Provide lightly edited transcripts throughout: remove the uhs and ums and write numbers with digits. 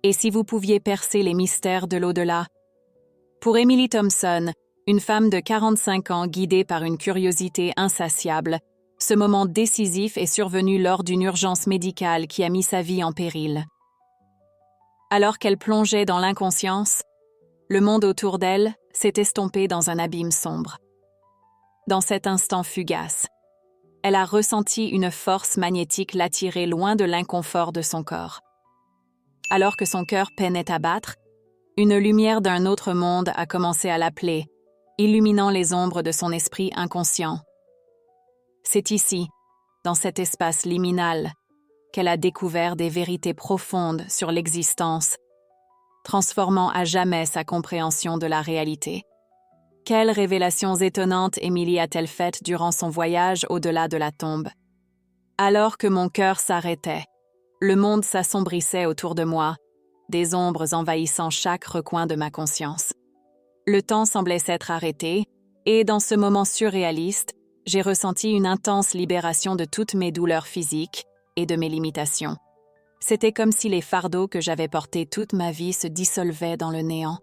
Et si vous pouviez percer les mystères de l'au-delà? Pour Emily Thompson, une femme de 45 ans guidée par une curiosité insatiable, ce moment décisif est survenu lors d'une urgence médicale qui a mis sa vie en péril. Alors qu'elle plongeait dans l'inconscience, le monde autour d'elle s'est estompé dans un abîme sombre. Dans cet instant fugace, elle a ressenti une force magnétique l'attirer loin de l'inconfort de son corps. Alors que son cœur peinait à battre, une lumière d'un autre monde a commencé à l'appeler, illuminant les ombres de son esprit inconscient. C'est ici, dans cet espace liminal, qu'elle a découvert des vérités profondes sur l'existence, transformant à jamais sa compréhension de la réalité. Quelles révélations étonnantes Emily a-t-elle faites durant son voyage au-delà de la tombe? Alors que mon cœur s'arrêtait, le monde s'assombrissait autour de moi, des ombres envahissant chaque recoin de ma conscience. Le temps semblait s'être arrêté, et dans ce moment surréaliste, j'ai ressenti une intense libération de toutes mes douleurs physiques et de mes limitations. C'était comme si les fardeaux que j'avais portés toute ma vie se dissolvaient dans le néant,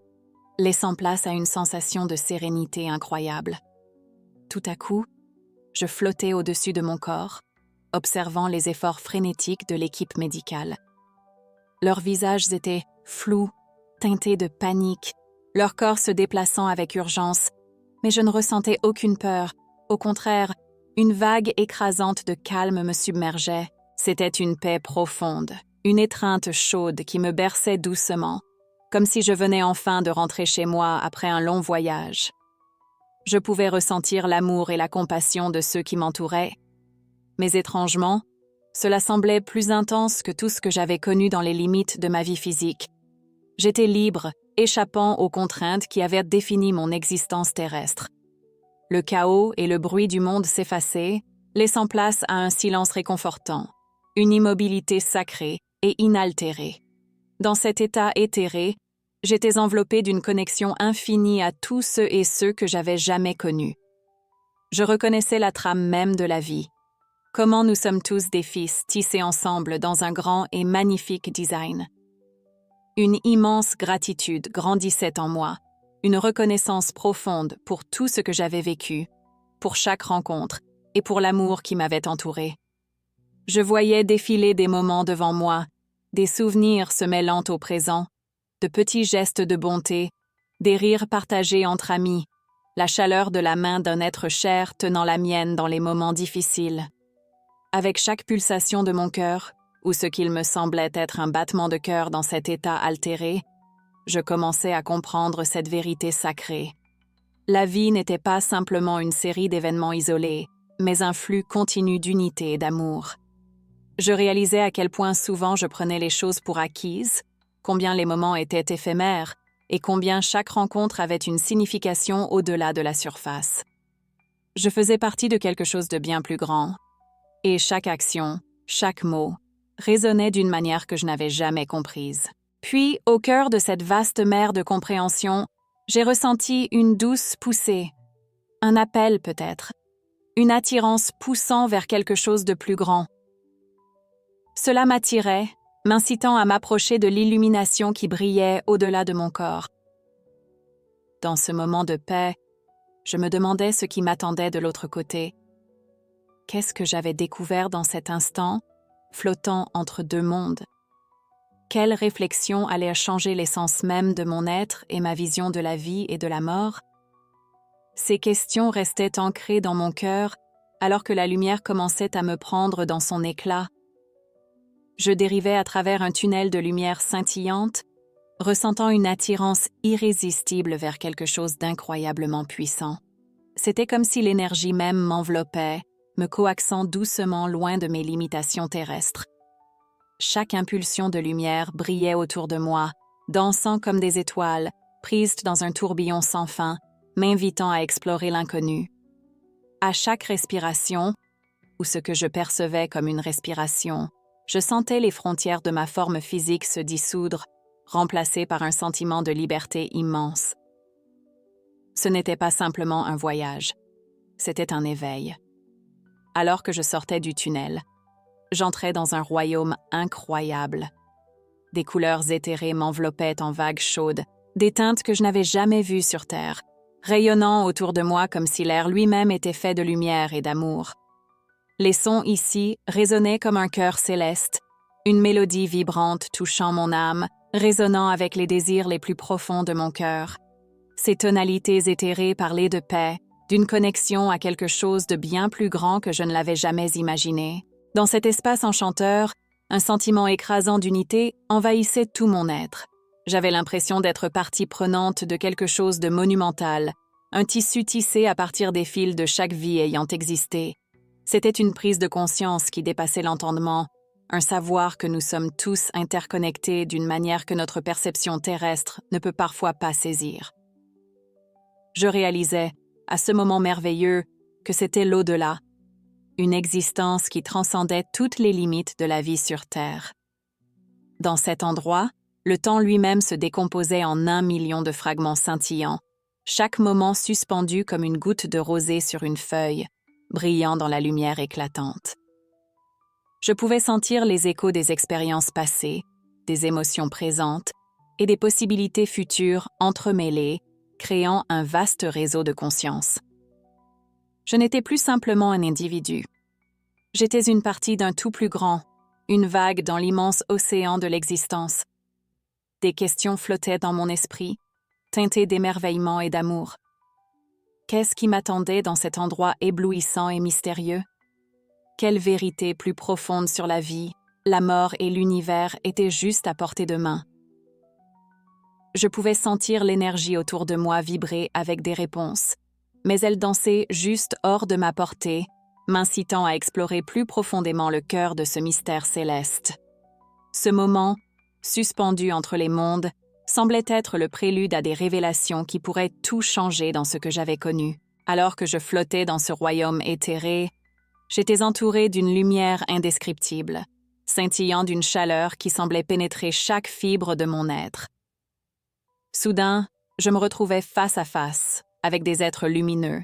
laissant place à une sensation de sérénité incroyable. Tout à coup, je flottais au-dessus de mon corps, observant les efforts frénétiques de l'équipe médicale. Leurs visages étaient flous, teintés de panique, leur corps se déplaçant avec urgence, mais je ne ressentais aucune peur. Au contraire, une vague écrasante de calme me submergeait. C'était une paix profonde, une étreinte chaude qui me berçait doucement, comme si je venais enfin de rentrer chez moi après un long voyage. Je pouvais ressentir l'amour et la compassion de ceux qui m'entouraient, mais étrangement, cela semblait plus intense que tout ce que j'avais connu dans les limites de ma vie physique. J'étais libre, échappant aux contraintes qui avaient défini mon existence terrestre. Le chaos et le bruit du monde s'effaçaient, laissant place à un silence réconfortant, une immobilité sacrée et inaltérée. Dans cet état éthéré, j'étais enveloppée d'une connexion infinie à tous ceux que j'avais jamais connus. Je reconnaissais la trame même de la vie. Comment nous sommes tous des fils tissés ensemble dans un grand et magnifique design. Une immense gratitude grandissait en moi, une reconnaissance profonde pour tout ce que j'avais vécu, pour chaque rencontre et pour l'amour qui m'avait entourée. Je voyais défiler des moments devant moi, des souvenirs se mêlant au présent, de petits gestes de bonté, des rires partagés entre amis, la chaleur de la main d'un être cher tenant la mienne dans les moments difficiles. Avec chaque pulsation de mon cœur, ou ce qu'il me semblait être un battement de cœur dans cet état altéré, je commençais à comprendre cette vérité sacrée. La vie n'était pas simplement une série d'événements isolés, mais un flux continu d'unité et d'amour. Je réalisais à quel point souvent je prenais les choses pour acquises, combien les moments étaient éphémères et combien chaque rencontre avait une signification au-delà de la surface. Je faisais partie de quelque chose de bien plus grand, et chaque action, chaque mot, résonnait d'une manière que je n'avais jamais comprise. Puis, au cœur de cette vaste mer de compréhension, j'ai ressenti une douce poussée, un appel peut-être, une attirance poussant vers quelque chose de plus grand. Cela m'attirait, m'incitant à m'approcher de l'illumination qui brillait au-delà de mon corps. Dans ce moment de paix, je me demandais ce qui m'attendait de l'autre côté. Qu'est-ce que j'avais découvert dans cet instant, flottant entre deux mondes? Quelle réflexion allait changer l'essence même de mon être et ma vision de la vie et de la mort? Ces questions restaient ancrées dans mon cœur alors que la lumière commençait à me prendre dans son éclat. Je dérivais à travers un tunnel de lumière scintillante, ressentant une attirance irrésistible vers quelque chose d'incroyablement puissant. C'était comme si l'énergie même m'enveloppait, me coaxant doucement loin de mes limitations terrestres. Chaque impulsion de lumière brillait autour de moi, dansant comme des étoiles, prises dans un tourbillon sans fin, m'invitant à explorer l'inconnu. À chaque respiration, ou ce que je percevais comme une respiration, je sentais les frontières de ma forme physique se dissoudre, remplacées par un sentiment de liberté immense. Ce n'était pas simplement un voyage, c'était un éveil. Alors que je sortais du tunnel, j'entrais dans un royaume incroyable. Des couleurs éthérées m'enveloppaient en vagues chaudes, des teintes que je n'avais jamais vues sur Terre, rayonnant autour de moi comme si l'air lui-même était fait de lumière et d'amour. Les sons ici résonnaient comme un chœur céleste, une mélodie vibrante touchant mon âme, résonnant avec les désirs les plus profonds de mon cœur. Ces tonalités éthérées parlaient de paix, d'une connexion à quelque chose de bien plus grand que je ne l'avais jamais imaginé. Dans cet espace enchanteur, un sentiment écrasant d'unité envahissait tout mon être. J'avais l'impression d'être partie prenante de quelque chose de monumental, un tissu tissé à partir des fils de chaque vie ayant existé. C'était une prise de conscience qui dépassait l'entendement, un savoir que nous sommes tous interconnectés d'une manière que notre perception terrestre ne peut parfois pas saisir. Je réalisais, à ce moment merveilleux, que c'était l'au-delà, une existence qui transcendait toutes les limites de la vie sur Terre. Dans cet endroit, le temps lui-même se décomposait en 1 million de fragments scintillants, chaque moment suspendu comme une goutte de rosée sur une feuille, brillant dans la lumière éclatante. Je pouvais sentir les échos des expériences passées, des émotions présentes et des possibilités futures entremêlées, créant un vaste réseau de conscience. Je n'étais plus simplement un individu. J'étais une partie d'un tout plus grand, une vague dans l'immense océan de l'existence. Des questions flottaient dans mon esprit, teintées d'émerveillement et d'amour. Qu'est-ce qui m'attendait dans cet endroit éblouissant et mystérieux? Quelle vérité plus profonde sur la vie, la mort et l'univers était juste à portée de main? Je pouvais sentir l'énergie autour de moi vibrer avec des réponses, mais elle dansait juste hors de ma portée, m'incitant à explorer plus profondément le cœur de ce mystère céleste. Ce moment, suspendu entre les mondes, semblait être le prélude à des révélations qui pourraient tout changer dans ce que j'avais connu. Alors que je flottais dans ce royaume éthéré, j'étais entourée d'une lumière indescriptible, scintillant d'une chaleur qui semblait pénétrer chaque fibre de mon être. Soudain, je me retrouvais face à face, avec des êtres lumineux,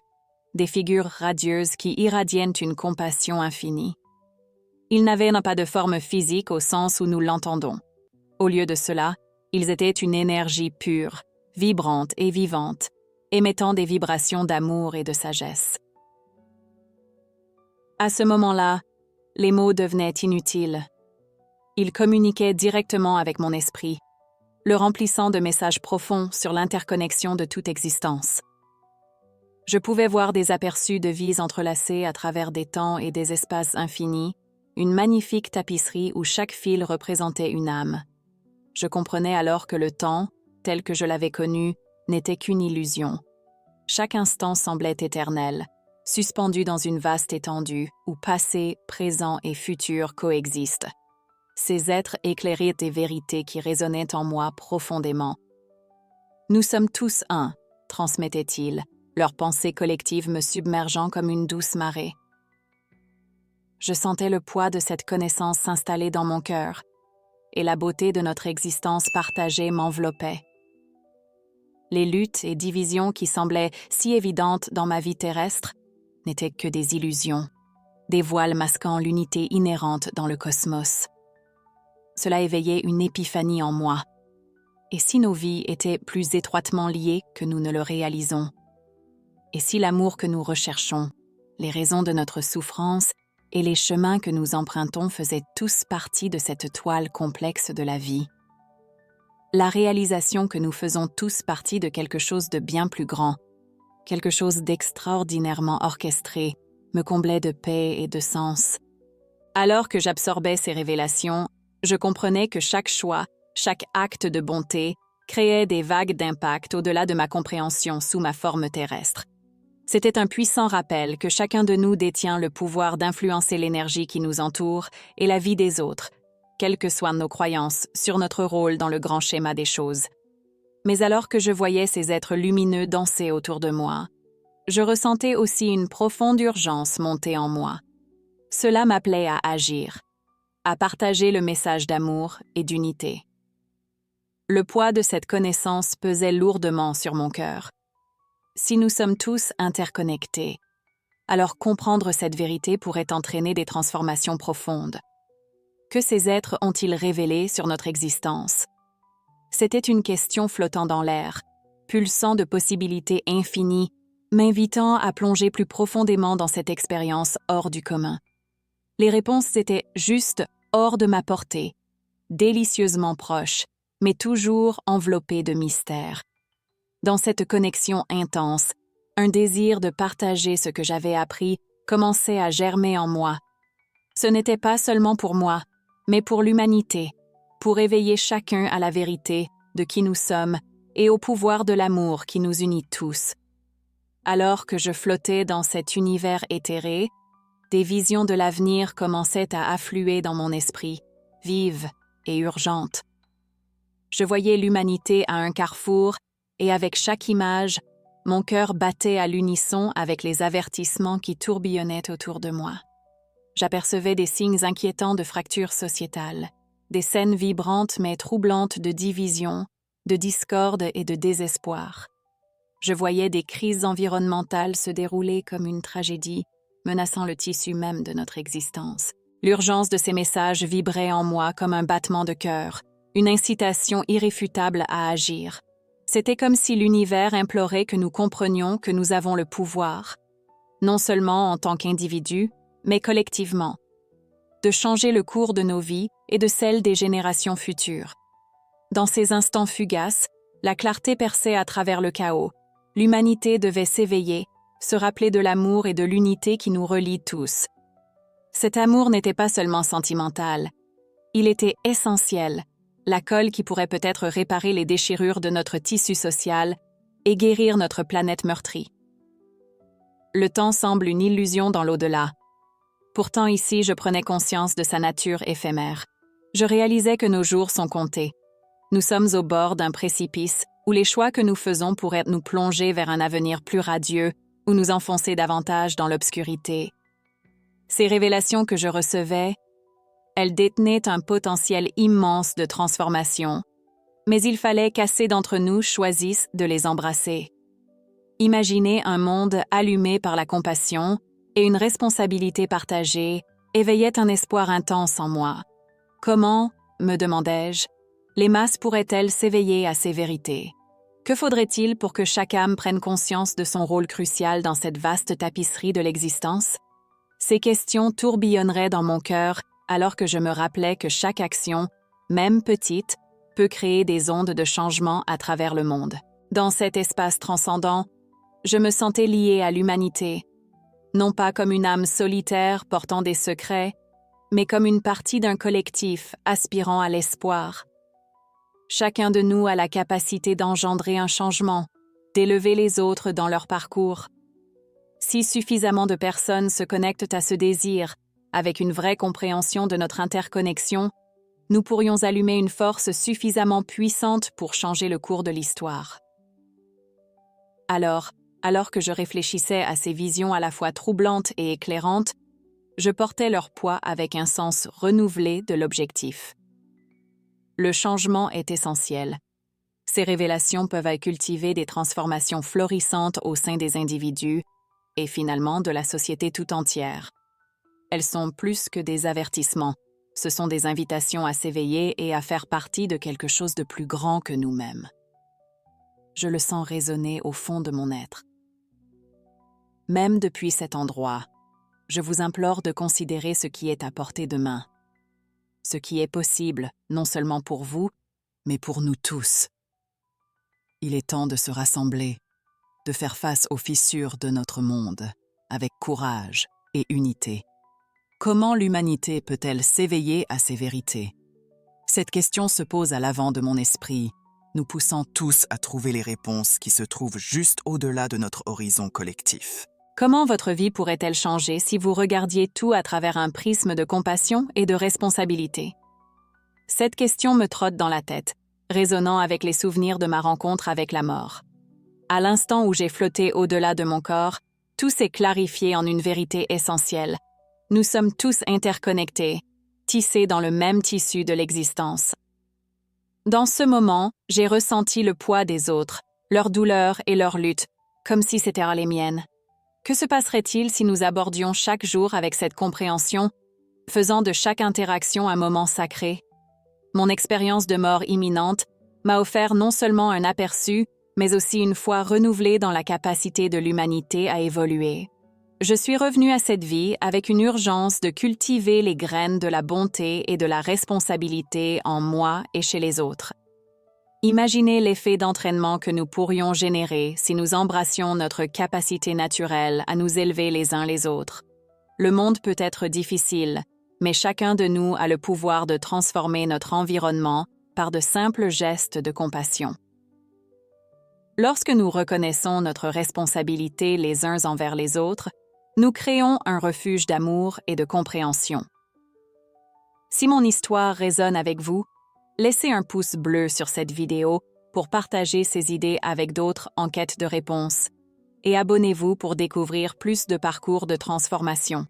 des figures radieuses qui irradiaient une compassion infinie. Ils n'avaient pas de forme physique au sens où nous l'entendons. Au lieu de cela, ils étaient une énergie pure, vibrante et vivante, émettant des vibrations d'amour et de sagesse. À ce moment-là, les mots devenaient inutiles. Ils communiquaient directement avec mon esprit, le remplissant de messages profonds sur l'interconnexion de toute existence. Je pouvais voir des aperçus de vies entrelacées à travers des temps et des espaces infinis, une magnifique tapisserie où chaque fil représentait une âme. Je comprenais alors que le temps, tel que je l'avais connu, n'était qu'une illusion. Chaque instant semblait éternel, suspendu dans une vaste étendue où passé, présent et futur coexistent. Ces êtres éclairaient des vérités qui résonnaient en moi profondément. « Nous sommes tous un », transmettaient-ils, leurs pensées collectives me submergeant comme une douce marée. Je sentais le poids de cette connaissance s'installer dans mon cœur, et la beauté de notre existence partagée m'enveloppait. Les luttes et divisions qui semblaient si évidentes dans ma vie terrestre n'étaient que des illusions, des voiles masquant l'unité inhérente dans le cosmos. Cela éveillait une épiphanie en moi. Et si nos vies étaient plus étroitement liées que nous ne le réalisons? Et si l'amour que nous recherchons, les raisons de notre souffrance et les chemins que nous empruntons faisaient tous partie de cette toile complexe de la vie? La réalisation que nous faisons tous partie de quelque chose de bien plus grand, quelque chose d'extraordinairement orchestré, me comblait de paix et de sens. Alors que j'absorbais ces révélations, je comprenais que chaque choix, chaque acte de bonté, créait des vagues d'impact au-delà de ma compréhension sous ma forme terrestre. C'était un puissant rappel que chacun de nous détient le pouvoir d'influencer l'énergie qui nous entoure et la vie des autres, quelles que soient nos croyances sur notre rôle dans le grand schéma des choses. Mais alors que je voyais ces êtres lumineux danser autour de moi, je ressentais aussi une profonde urgence monter en moi. Cela m'appelait à agir, à partager le message d'amour et d'unité. Le poids de cette connaissance pesait lourdement sur mon cœur. Si nous sommes tous Que ces êtres ont-ils révélé sur notre existence? C'était une question flottant dans l'air, pulsant de possibilités infinies, m'invitant à plonger plus profondément dans cette expérience hors du commun. Les réponses étaient juste hors de ma portée, délicieusement proches, mais toujours enveloppées de mystère. Dans cette connexion intense, un désir de partager ce que j'avais appris commençait à germer en moi. Ce n'était pas seulement pour moi, mais pour l'humanité, pour éveiller chacun à la vérité de qui nous sommes et au pouvoir de l'amour qui nous unit tous. Alors que je flottais dans cet univers éthéré, des visions de l'avenir commençaient à affluer dans mon esprit, vives et urgentes. Je voyais l'humanité à un carrefour et avec chaque image, mon cœur battait à l'unisson avec les avertissements qui tourbillonnaient autour de moi. J'apercevais des signes inquiétants de fractures sociétales, des scènes vibrantes mais troublantes de division, de discorde et de désespoir. Je voyais des crises environnementales se dérouler comme une tragédie, menaçant le tissu même de notre existence. L'urgence de ces messages vibrait en moi comme un battement de cœur, une incitation irréfutable à agir. C'était comme si l'univers implorait que nous comprenions que nous avons le pouvoir, non seulement en tant qu'individus, mais collectivement, de changer le cours de nos vies et de celles des générations futures. Dans ces instants fugaces, la clarté perçait à travers le chaos. L'humanité devait s'éveiller, se rappeler de l'amour et de l'unité qui nous relie tous. Cet amour n'était pas seulement sentimental, il était essentiel, la colle qui pourrait peut-être réparer les déchirures de notre tissu social et guérir notre planète meurtrie. Le temps semble une illusion dans l'au-delà. Pourtant ici, je prenais conscience de sa nature éphémère. Je réalisais que nos jours sont comptés. Nous sommes au bord d'un précipice où les choix que nous faisons pourraient nous plonger vers un avenir plus radieux ou nous enfoncer davantage dans l'obscurité. Ces révélations que je recevais, elles détenaient un potentiel immense de transformation, mais il fallait qu'assez d'entre nous choisissent de les embrasser. Imaginer un monde allumé par la compassion et une responsabilité partagée éveillait un espoir intense en moi. Comment, me demandais-je, les masses pourraient-elles s'éveiller à ces vérités? Que faudrait-il pour que chaque âme prenne conscience de son rôle crucial dans cette vaste tapisserie de l'existence? Ces questions tourbillonneraient dans mon cœur alors que je me rappelais que chaque action, même petite, peut créer des ondes de changement à travers le monde. Dans cet espace transcendant, je me sentais liée à l'humanité, non pas comme une âme solitaire portant des secrets, mais comme une partie d'un collectif aspirant à l'espoir. Chacun de nous a la capacité d'engendrer un changement, d'élever les autres dans leur parcours. Si suffisamment de personnes se connectent à ce désir, avec une vraie compréhension de notre interconnexion, nous pourrions allumer une force suffisamment puissante pour changer le cours de l'histoire. Alors que je réfléchissais à ces visions à la fois troublantes et éclairantes, je portais leur poids avec un sens renouvelé de l'objectif. Le changement est essentiel. Ces révélations peuvent cultiver des transformations florissantes au sein des individus et finalement de la société tout entière. Elles sont plus que des avertissements. Ce sont des invitations à s'éveiller et à faire partie de quelque chose de plus grand que nous-mêmes. Je le sens résonner au fond de mon être. Même depuis cet endroit, je vous implore de considérer ce qui est à portée de main. Ce qui est possible, non seulement pour vous, mais pour nous tous. Il est temps de se rassembler, de faire face aux fissures de notre monde, avec courage et unité. Comment l'humanité peut-elle s'éveiller à ces vérités? Cette question se pose à l'avant de mon esprit, nous poussant tous à trouver les réponses qui se trouvent juste au-delà de notre horizon collectif. Comment votre vie pourrait-elle changer si vous regardiez tout à travers un prisme de compassion et de responsabilité? Cette question me trotte dans la tête, résonnant avec les souvenirs de ma rencontre avec la mort. À l'instant où j'ai flotté au-delà de mon corps, tout s'est clarifié en une vérité essentielle. Nous sommes tous interconnectés, tissés dans le même tissu de l'existence. Dans ce moment, j'ai ressenti le poids des autres, leurs douleurs et leurs luttes, comme si c'étaient les miennes. Que se passerait-il si nous abordions chaque jour avec cette compréhension, faisant de chaque interaction un moment sacré. Mon expérience de mort imminente m'a offert non seulement un aperçu, mais aussi une foi renouvelée dans la capacité de l'humanité à évoluer. Je suis revenue à cette vie avec une urgence de cultiver les graines de la bonté et de la responsabilité en moi et chez les autres. Imaginez l'effet d'entraînement que nous pourrions générer si nous embrassions notre capacité naturelle à nous élever les uns les autres. Le monde peut être difficile, mais chacun de nous a le pouvoir de transformer notre environnement par de simples gestes de compassion. Lorsque nous reconnaissons notre responsabilité les uns envers les autres, nous créons un refuge d'amour et de compréhension. Si mon histoire résonne avec vous, laissez un pouce bleu sur cette vidéo pour partager ces idées avec d'autres en quête de réponses et abonnez-vous pour découvrir plus de parcours de transformation.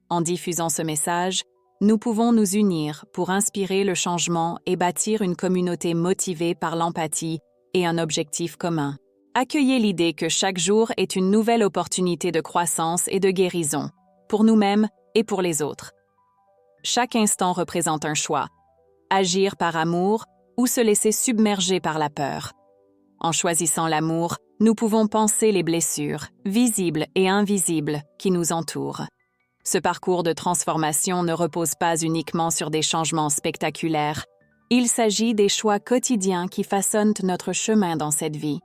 En diffusant ce message, nous pouvons nous unir pour inspirer le changement et bâtir une communauté motivée par l'empathie et un objectif commun. Accueillez l'idée que chaque jour est une nouvelle opportunité de croissance et de guérison, pour nous-mêmes et pour les autres. Chaque instant représente un choix, agir par amour ou se laisser submerger par la peur. En choisissant l'amour, nous pouvons penser les blessures, visibles et invisibles, qui nous entourent. Ce parcours de transformation ne repose pas uniquement sur des changements spectaculaires. Il s'agit des choix quotidiens qui façonnent notre chemin dans cette vie.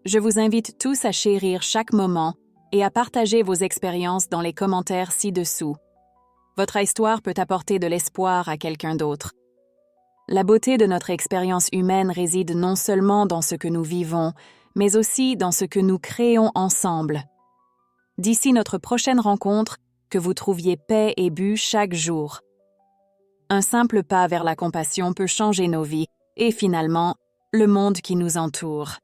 Je vous invite tous à chérir chaque moment et à partager vos expériences dans les commentaires ci-dessous. Votre histoire peut apporter de l'espoir à quelqu'un d'autre. La beauté de notre expérience humaine réside non seulement dans ce que nous vivons, mais aussi dans ce que nous créons ensemble. D'ici notre prochaine rencontre, que vous trouviez paix et but chaque jour. Un simple pas vers la compassion peut changer nos vies et finalement, le monde qui nous entoure.